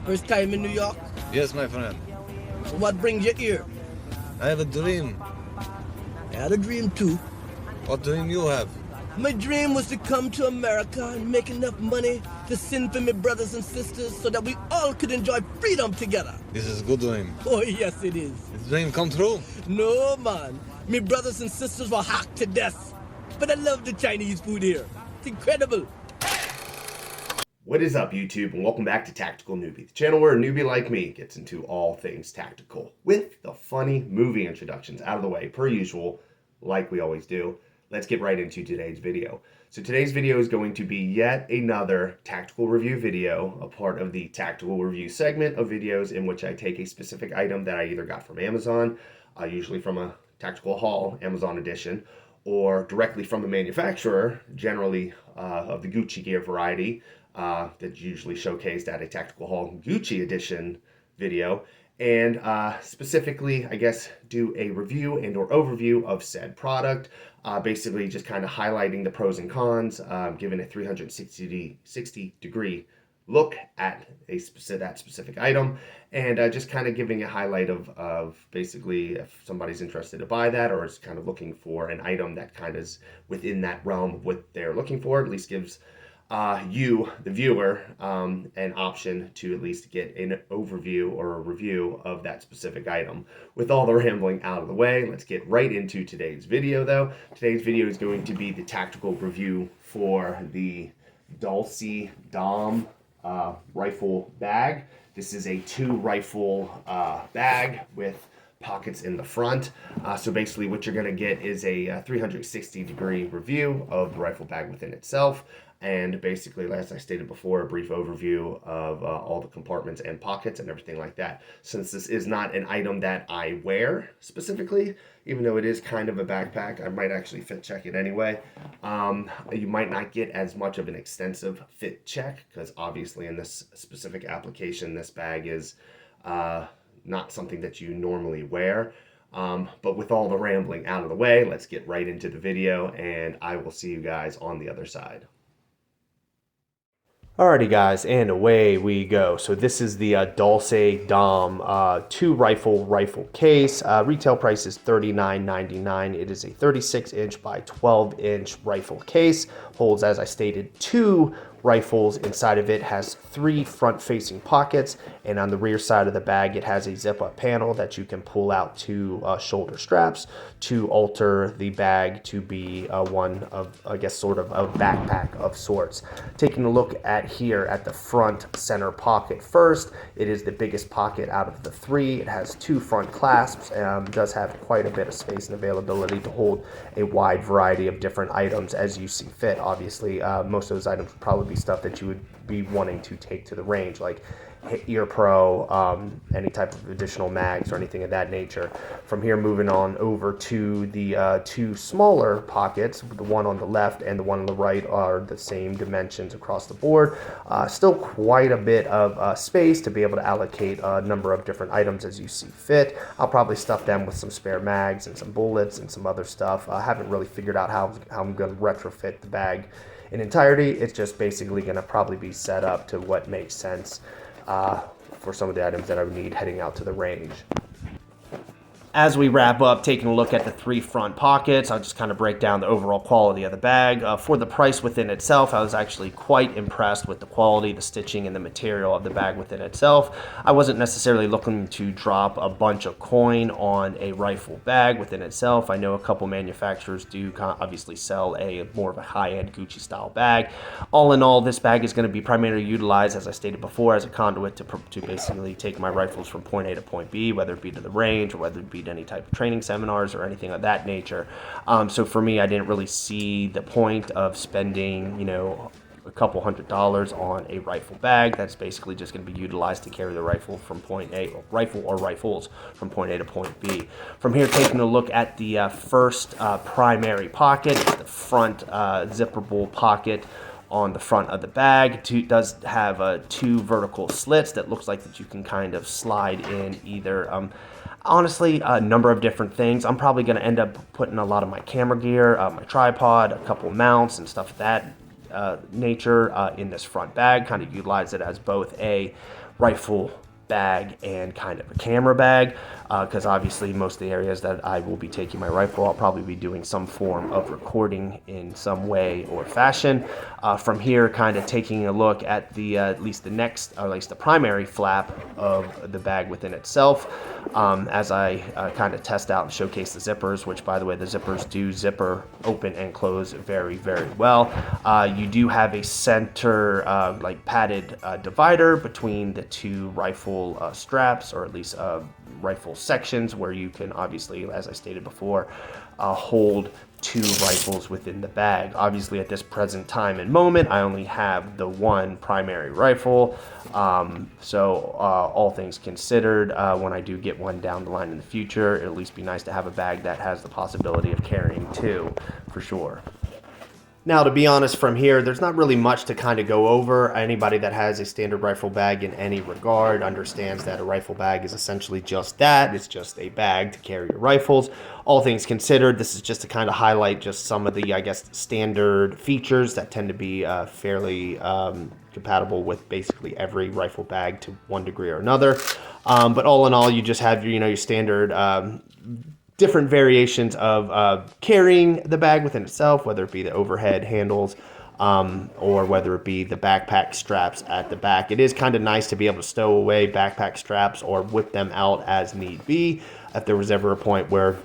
First time in New York? Yes, my friend. So what brings you here? I have a dream. I had a dream too. What dream you have? My dream was to come to America and make enough money to send for my brothers and sisters so that we all could enjoy freedom together. This is a good dream. Oh, yes, it is. This dream come true? No, man. My brothers and sisters were hacked to death. But I love the Chinese food here. It's incredible. What is up, YouTube, and welcome back to Tactical Newbie, the channel where a newbie like me gets into all things tactical with the funny movie introductions out of the way, per usual, like we always do. Let's get right into today's video. So today's video is going to be yet another tactical review video, a part of the tactical review segment of videos in which I take a specific item that I either got from Amazon, usually from a tactical haul, Amazon edition, or directly from the manufacturer, generally of the Gucci gear variety, that's usually showcased at a Tactical Haul Gucci edition video, and specifically, I guess, do a review and or overview of said product, basically just kind of highlighting the pros and cons, giving a 360-degree look at that specific item, and just kind of giving a highlight of basically if somebody's interested to buy that or is kind of looking for an item that kind of is within that realm of what they're looking for, at least gives you, the viewer, an option to at least get an overview or a review of that specific item. With all the rambling out of the way, let's get right into today's video though. Today's video is going to be the tactical review for the Dulce Dom Rifle bag. This is a 2-rifle bag with pockets in the front. So basically what you're going to get is a 360-degree review of the rifle bag within itself. And basically, as I stated before, a brief overview of all the compartments and pockets and everything like that. Since this is not an item that I wear specifically, even though it is kind of a backpack, I might actually fit check it anyway. You might not get as much of an extensive fit check because obviously in this specific application, this bag is not something that you normally wear. But with all the rambling out of the way, let's get right into the video and I will see you guys on the other side. Alrighty guys, and away we go. So this is the Dulce Dom 2-rifle case. Retail price is $39.99. It is a 36-inch by 12-inch rifle case. Holds, as I stated, 2 rifles inside of it, has 3 front-facing pockets, and on the rear side of the bag it has a zip-up panel that you can pull out to shoulder straps to alter the bag to be one of, I guess, sort of a backpack of sorts. Taking a look at here at the front center pocket first, it is the biggest pocket out of the 3. It has 2 front clasps, does have quite a bit of space and availability to hold a wide variety of different items as you see fit. Obviously, most of those items would probably be stuff that you would be wanting to take to the range, like ear pro, any type of additional mags or anything of that nature. From here, moving on over to the 2 smaller pockets, the one on the left and the one on the right are the same dimensions across the board. Still quite a bit of space to be able to allocate a number of different items as you see fit. I'll probably stuff them with some spare mags and some bullets and some other stuff. I haven't really figured out how I'm going to retrofit the bag in entirety. It's just basically going to probably be set up to what makes sense for some of the items that I would need heading out to the range. As we wrap up, taking a look at the 3 front pockets, I'll just kind of break down the overall quality of the bag. For the price within itself, I was actually quite impressed with the quality, the stitching, and the material of the bag within itself. I wasn't necessarily looking to drop a bunch of coin on a rifle bag within itself. I know a couple manufacturers do obviously sell a more of a high-end Gucci style bag. All in all, this bag is going to be primarily utilized, as I stated before, as a conduit to basically take my rifles from point A to point B, whether it be to the range or whether it be to any type of training seminars or anything of that nature. So for me, I didn't really see the point of spending, a couple $100s on a rifle bag that's basically just going to be utilized to carry the rifle from point A, or rifles from point A to point B. From here, taking a look at the first primary pocket, it's the front zipperable pocket on the front of the bag. It does have 2 vertical slits that looks like that you can kind of slide in either honestly, a number of different things. I'm probably going to end up putting a lot of my camera gear, my tripod, a couple mounts and stuff nature in this front bag, kind of utilize it as both a rifle bag and kind of a camera bag, because obviously most of the areas that I will be taking my rifle, I'll probably be doing some form of recording in some way or fashion. From here, kind of taking a look at the at least the primary flap of the bag within itself, as I kind of test out and showcase the zippers, which by the way, the zippers do zipper open and close very, very well. You do have a center like padded divider between the two rifle straps, or at least rifle sections, where you can obviously, as I stated before, hold two rifles within the bag. Obviously at this present time and moment, I only have the one primary rifle, so all things considered, when I do get one down the line in the future, it'll at least be nice to have a bag that has the possibility of carrying two, for sure. Now, to be honest, from here, there's not really much to kind of go over. Anybody that has a standard rifle bag in any regard understands that a rifle bag is essentially just that. It's just a bag to carry your rifles. All things considered, this is just to kind of highlight just some of the, I guess, standard features that tend to be fairly compatible with basically every rifle bag to one degree or another. But all in all, you just have your standard different variations of carrying the bag within itself, whether it be the overhead handles or whether it be the backpack straps at the back. It is kind of nice to be able to stow away backpack straps or whip them out as need be if there was ever a point where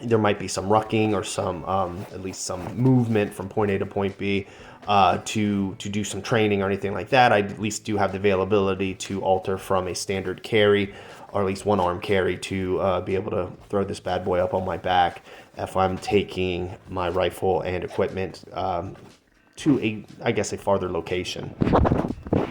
there might be some rucking or some at least some movement from point A to point B to do some training or anything like that. I at least do have the availability to alter from a standard carry, or at least one arm carry, to be able to throw this bad boy up on my back if I'm taking my rifle and equipment to I guess a farther location.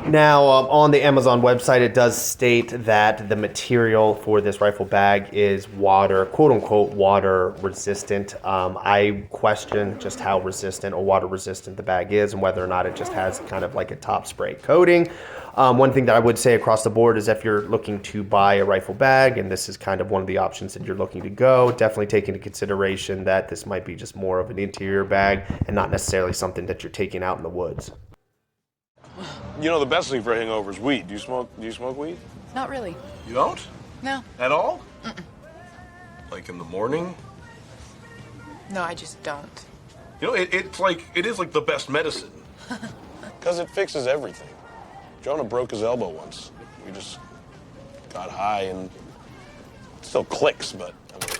Now, on the Amazon website, it does state that the material for this rifle bag is water, quote unquote, water resistant. I question just how resistant or water resistant the bag is and whether or not it just has kind of like a top spray coating. One thing that I would say across the board is if you're looking to buy a rifle bag, and this is kind of one of the options that you're looking to go, definitely take into consideration that this might be just more of an interior bag and not necessarily something that you're taking out in the woods. You know, the best thing for a hangover is weed. Do you smoke weed? Not really. You don't? No. At all? Mm-mm. Like in the morning? No, I just don't. You know, it is like the best medicine. Because it fixes everything. Jonah broke his elbow once. We just got high and it still clicks, but I mean...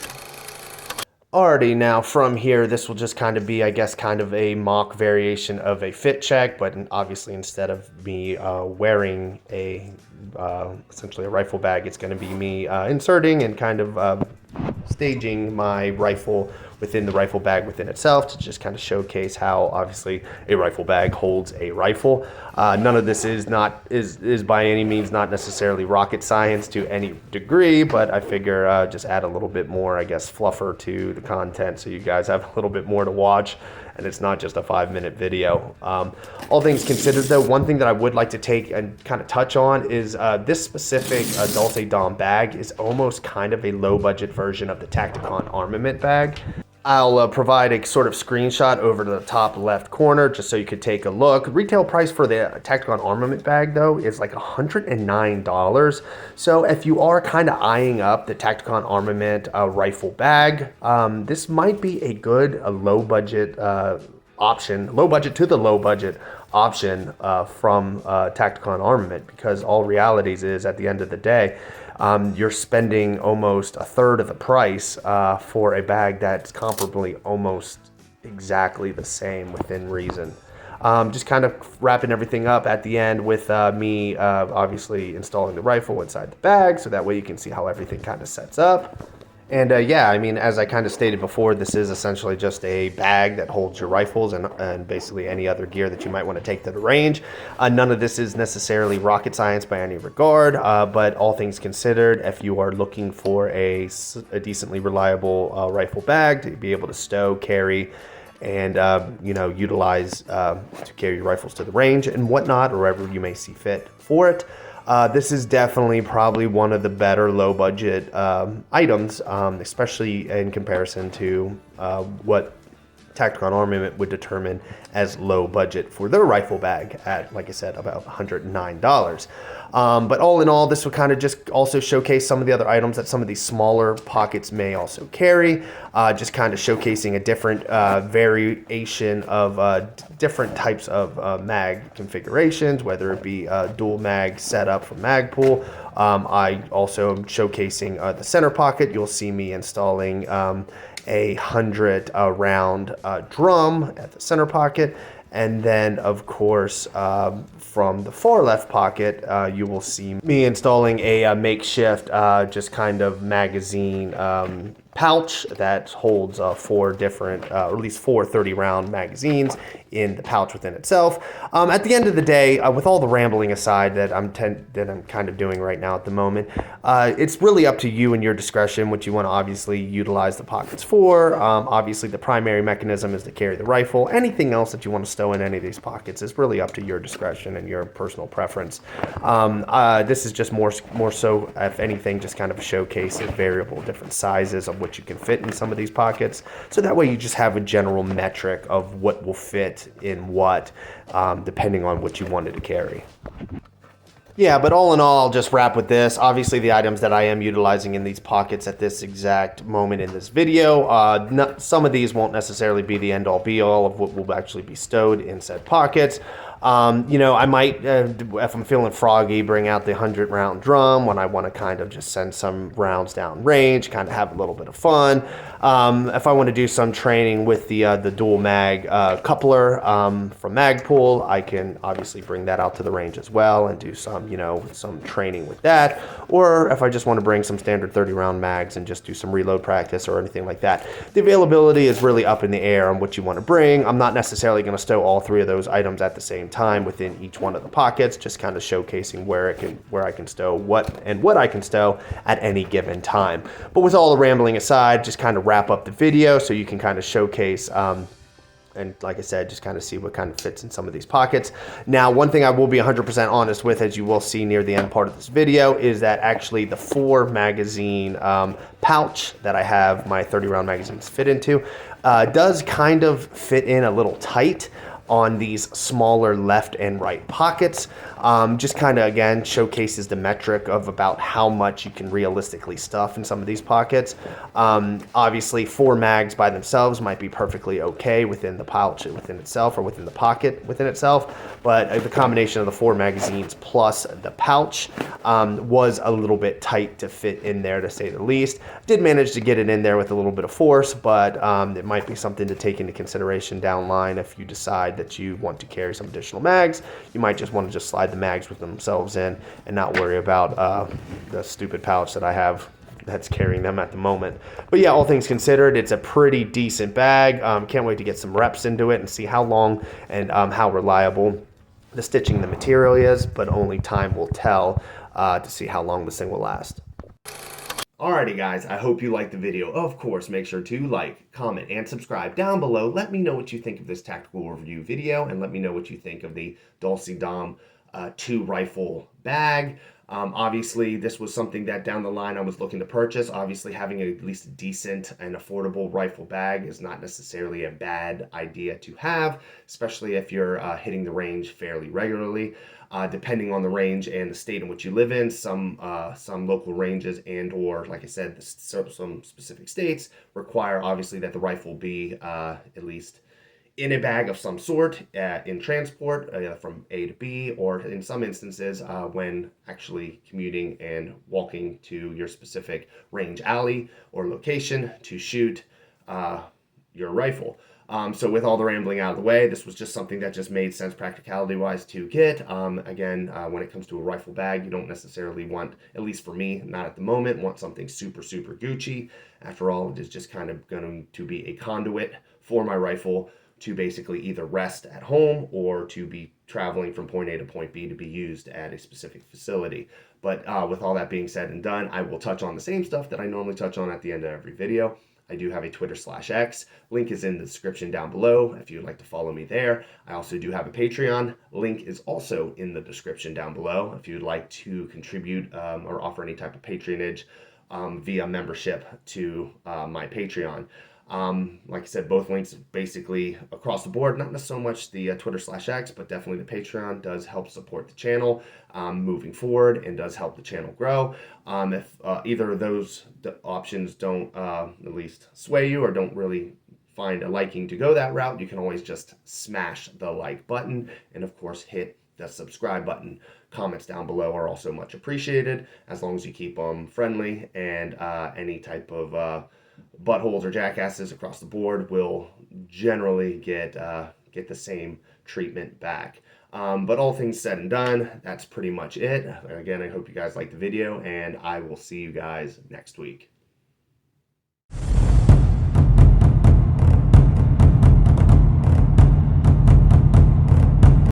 Alrighty, now from here, this will just kind of be, I guess, kind of a mock variation of a fit check, but obviously instead of me wearing essentially a rifle bag, it's going to be me inserting and kind of staging my rifle within the rifle bag within itself to just kind of showcase how obviously a rifle bag holds a rifle. None of this is by any means not necessarily rocket science to any degree, but I figure just add a little bit more, I guess, fluffer to the content so you guys have a little bit more to watch and it's not just a 5-minute video. All things considered though, one thing that I would like to take and kind of touch on is this specific Dulce Dom bag is almost kind of a low budget version of the Tacticon armament bag. I'll provide a sort of screenshot over to the top left corner just so you could take a look. Retail price for the Tacticon armament bag though is like $109. So if you are kind of eyeing up the Tacticon armament rifle bag, this might be a good low budget option, low budget to the low budget option from Tacticon armament, because all realities is at the end of the day, you're spending almost a third of the price for a bag that's comparably almost exactly the same within reason. Just kind of wrapping everything up at the end with me obviously installing the rifle inside the bag so that way you can see how everything kind of sets up. And yeah, I mean, as I kind of stated before, this is essentially just a bag that holds your rifles and basically any other gear that you might want to take to the range. None of this is necessarily rocket science by any regard, but all things considered, if you are looking for a decently reliable rifle bag to be able to stow, carry, and utilize to carry your rifles to the range and whatnot, or wherever you may see fit for it, this is definitely probably one of the better low budget items, especially in comparison to what Tactical Armament would determine as low budget for their rifle bag at, like I said, about $109. But all in all, this would kind of just also showcase some of the other items that some of these smaller pockets may also carry, just kind of showcasing a different variation of different types of mag configurations, whether it be dual mag setup from Magpul. I also am showcasing the center pocket. You'll see me installing a 100 round drum at the center pocket. And then, of course, from the far left pocket, you will see me installing a makeshift just kind of magazine pouch that holds four different, or at least four 30-round magazines in the pouch within itself. At the end of the day, with all the rambling aside that I'm kind of doing right now at the moment, it's really up to you and your discretion what you want to obviously utilize the pockets for. Obviously, the primary mechanism is to carry the rifle. Anything else that you want to stow in any of these pockets is really up to your discretion and your personal preference. This is just more so, if anything, just kind of a showcase of variable different sizes of what you can fit in some of these pockets. So that way you just have a general metric of what will fit in what, depending on what you wanted to carry. Yeah, but all in all, I'll just wrap with this. Obviously, the items that I am utilizing in these pockets at this exact moment in this video, some of these won't necessarily be the end-all be-all of what will actually be stowed in said pockets. You know, I might, if I'm feeling froggy, bring out the 100 round drum when I want to kind of just send some rounds down range, kind of have a little bit of fun. If I want to do some training with the dual mag coupler from Magpul, I can obviously bring that out to the range as well and do some, you know, some training with that. Or if I just want to bring some standard 30 round mags and just do some reload practice or anything like that. The availability is really up in the air on what you want to bring. I'm not necessarily going to stow all three of those items at the same time within each one of the pockets, just kind of showcasing where I can stow what I can stow at any given time. But with all the rambling aside, just kind of wrap up the video so you can kind of showcase and like I said, just kind of see what kind of fits in some of these pockets. Now, one thing I will be 100% honest with, as you will see near the end part of this video, is that actually the 4 magazine pouch that I have my 30 round magazines fit into does kind of fit in a little tight on these smaller left and right pockets. Just kind of, again, showcases the metric of about how much you can realistically stuff in some of these pockets. Obviously, 4 mags by themselves might be perfectly okay within the pouch within itself or within the pocket within itself, but the combination of the 4 magazines plus the pouch was a little bit tight to fit in there, to say the least. Did manage to get it in there with a little bit of force, but it might be something to take into consideration down the line if you decide that you want to carry some additional mags. You might just want to just slide the mags with themselves in and not worry about the stupid pouch that I have that's carrying them at the moment. But yeah, all things considered, it's a pretty decent bag. Can't wait to get some reps into it and see how long and how reliable the stitching the material is, but only time will tell to see how long this thing will last. Alrighty guys, I hope you liked the video. Of course, make sure to like, comment, and subscribe down below. Let me know what you think of this tactical review video, and let me know what you think of the Dulce Dom 2 rifle bag. Obviously, this was something that down the line I was looking to purchase. Obviously, having at least a decent and affordable rifle bag is not necessarily a bad idea to have, especially if you're hitting the range fairly regularly. Depending on the range and the state in which you live in, some local ranges and or, like I said, some specific states require obviously that the rifle be at least in a bag of some sort in transport from A to B, or in some instances when actually commuting and walking to your specific range alley or location to shoot your rifle. So with all the rambling out of the way, this was just something that just made sense practicality-wise to get. Again, when it comes to a rifle bag, you don't necessarily want, at least for me, not at the moment, want something super, super Gucci. After all, it is just kind of going to be a conduit for my rifle to basically either rest at home or to be traveling from point A to point B to be used at a specific facility. But with all that being said and done, I will touch on the same stuff that I normally touch on at the end of every video. I do have a Twitter/X. Link is in the description down below if you'd like to follow me there. I also do have a Patreon. Link is also in the description down below if you'd like to contribute or offer any type of patronage via membership to my Patreon. Like I said, both links basically across the board, not so much the Twitter/X, but definitely the Patreon does help support the channel moving forward and does help the channel grow. If either of those options don't at least sway you or don't really find a liking to go that route, you can always just smash the like button and of course hit the subscribe button. Comments down below are also much appreciated, as long as you keep them friendly, and any type of buttholes or jackasses across the board will generally get the same treatment back. But all things said and done, that's pretty much it. Again, I hope you guys liked the video, and I will see you guys next week.